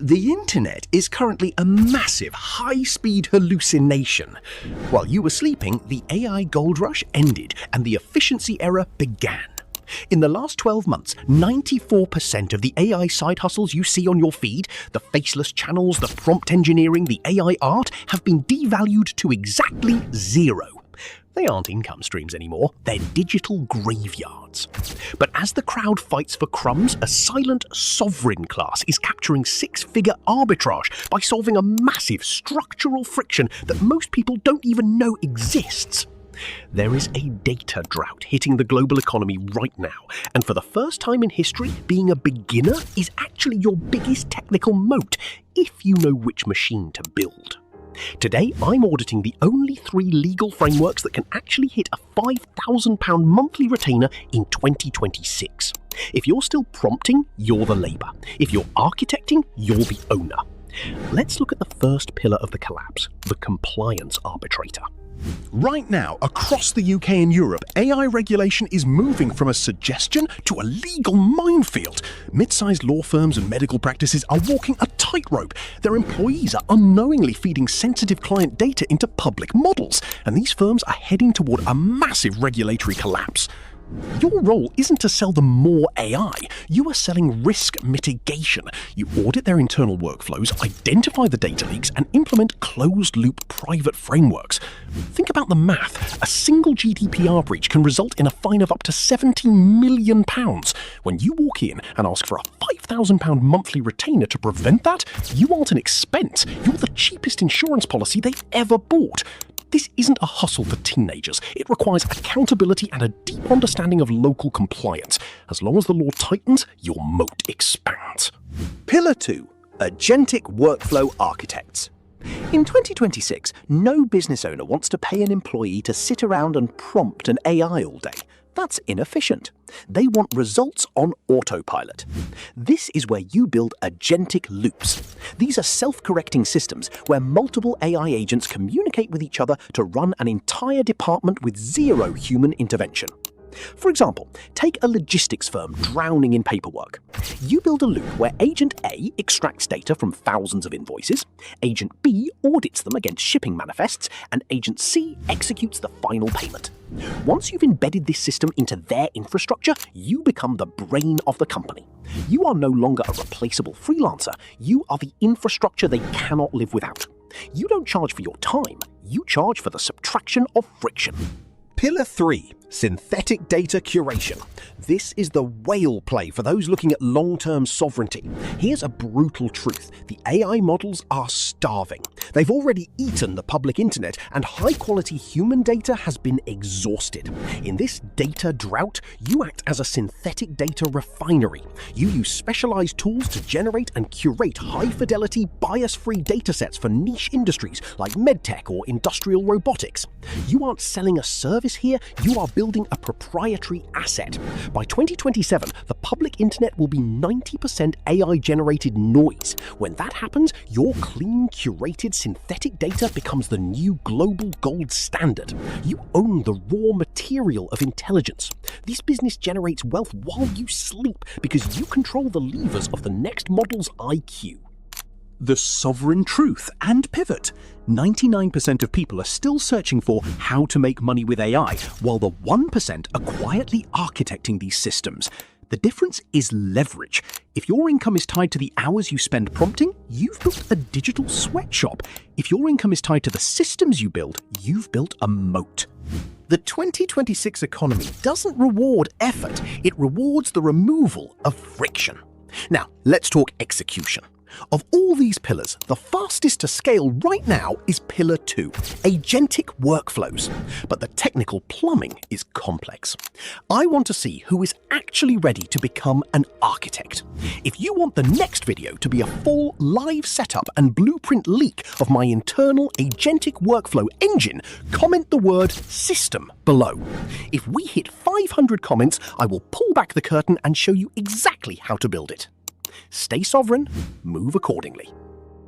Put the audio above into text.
The internet is currently a massive, high-speed hallucination. While you were sleeping, the AI gold rush ended and the efficiency era began. In the last 12 months, 94% of the AI side hustles you see on your feed, the faceless channels, the prompt engineering, the AI art, have been devalued to exactly zero. They aren't income streams anymore, they're digital graveyards. But as the crowd fights for crumbs, a silent sovereign class is capturing six-figure arbitrage by solving a massive structural friction that most people don't even know exists. There is a data drought hitting the global economy right now, and for the first time in history, being a beginner is actually your biggest technical moat, if you know which machine to build. Today, I'm auditing the only 3 legal frameworks that can actually hit a £5,000 monthly retainer in 2026. If you're still prompting, you're the labour. If you're architecting, you're the owner. Let's look at the first pillar of the collapse, the compliance arbitrator. Right now, across the UK and Europe, AI regulation is moving from a suggestion to a legal minefield. Mid-sized law firms and medical practices are walking a tightrope. Their employees are unknowingly feeding sensitive client data into public models, and these firms are heading toward a massive regulatory collapse. Your role isn't to sell them more AI, you are selling risk mitigation. You audit their internal workflows, identify the data leaks, and implement closed-loop private frameworks. Think about the math. A single GDPR breach can result in a fine of up to £17 million. When you walk in and ask for a £5,000 monthly retainer to prevent that, you aren't an expense. You're the cheapest insurance policy they've ever bought. This isn't a hustle for teenagers. It requires accountability and a deep understanding of local compliance. As long as the law tightens, your moat expands. Pillar 2. Agentic Workflow Architects. In 2026, no business owner wants to pay an employee to sit around and prompt an AI all day. That's inefficient. They want results on autopilot. This is where you build agentic loops. These are self-correcting systems where multiple AI agents communicate with each other to run an entire department with zero human intervention. For example, take a logistics firm drowning in paperwork. You build a loop where Agent A extracts data from thousands of invoices, Agent B audits them against shipping manifests, and Agent C executes the final payment. Once you've embedded this system into their infrastructure, you become the brain of the company. You are no longer a replaceable freelancer, you are the infrastructure they cannot live without. You don't charge for your time, you charge for the subtraction of friction. Pillar 3. Synthetic Data Curation. This is the whale play for those looking at long-term sovereignty. Here's a brutal truth. The AI models are starving. They've already eaten the public internet, and high-quality human data has been exhausted. In this data drought, you act as a synthetic data refinery. You use specialized tools to generate and curate high-fidelity, bias-free datasets for niche industries like medtech or industrial robotics. You aren't selling a service here, you are building a proprietary asset. By 2027, the public internet will be 90% AI-generated noise. When that happens, your clean, curated synthetic data becomes the new global gold standard. You own the raw material of intelligence. This business generates wealth while you sleep because you control the levers of the next model's IQ. The sovereign truth and pivot. 99% of people are still searching for how to make money with AI, while the 1% are quietly architecting these systems. The difference is leverage. If your income is tied to the hours you spend prompting, you've built a digital sweatshop. If your income is tied to the systems you build, you've built a moat. The 2026 economy doesn't reward effort, it rewards the removal of friction. Now, let's talk execution. Of all these pillars, the fastest to scale right now is Pillar 2, Agentic Workflows. But the technical plumbing is complex. I want to see who is actually ready to become an architect. If you want the next video to be a full live setup and blueprint leak of my internal Agentic Workflow engine, comment the word system below. If we hit 500 comments, I will pull back the curtain and show you exactly how to build it. Stay sovereign, move accordingly.